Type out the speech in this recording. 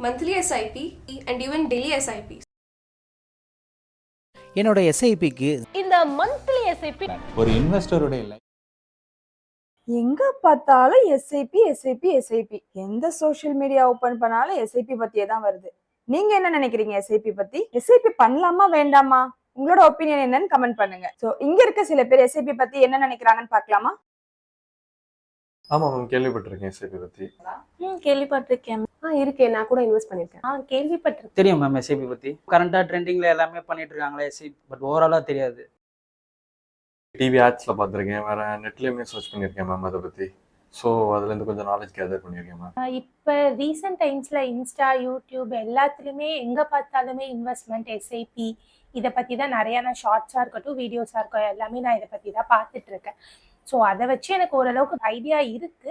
monthly SIP and even daily SIPs. என்னோட எஸ்ஐபிக்கு இந்த monthly SIP ஒரு இன்வெஸ்டருடைய எங்க பார்த்தாலும் எஸ்ஐபி எஸ்ஐபி எஸ்ஐபி, எந்த சோஷியல் மீடியா ஓபன் பண்ணாலும் எஸ்ஐபி பத்தியே தான் வருது. நீங்க என்ன நினைக்கிறீங்க எஸ்ஐபி பத்தி? எஸ்ஐபி பண்ணலாமா வேண்டாமா? உங்களோட ஒப்பீனியன் என்னன்னு கமெண்ட் பண்ணுங்க. சோ இங்க இருக்க சில பேர் எஸ்ஐபி பத்தி என்ன நினைக்கிறாங்கன்னு பார்க்கலாமா? ஆமா மேம், கேள்விப்பட்டிருக்கேன் எஸ்ஐபி பத்தி. கேள்விப்பட்டிருக்கேன். இருக்கேன், நான் கூட இன்வெஸ்ட் பண்ணிருக்கேன். கேள்விப்பட்டிருக்கேன். தெரியும் மேம் எஸ்ஐபி பத்தி. கரண்டா ட்ரெண்டிங்ல எல்லாமே பண்ணிட்டு இருக்காங்களே எஸ்ஐபி, பட் ஓவராலா தெரியாது. டிவி ஆட்ஸ்ல பார்த்துருக்கேன், வேற நெட்லயுமே சர்ச் பண்ணியிருக்கேன் மேம் அதை பத்தி. ஸோ அதுல இருந்து கொஞ்சம் நாலேஜ் கேதர் பண்ணியிருக்கேன் மேம். இப்போ ரீசெண்ட் டைம்ஸ்ல இன்ஸ்டா, யூடியூப் எல்லாத்துலயுமே எங்க பார்த்தாலுமே இன்வெஸ்ட்மெண்ட், எஸ்ஐபி இதை பத்தி தான் நிறைய. நான் ஷார்ட்ஸா இருக்கட்டும், வீடியோஸா இருக்கட்டும், எல்லாமே நான் இதை பத்தி தான் பார்த்துட்டு இருக்கேன். ஸோ அதை வச்சு எனக்கு ஓரளவுக்கு ஐடியா இருக்கு.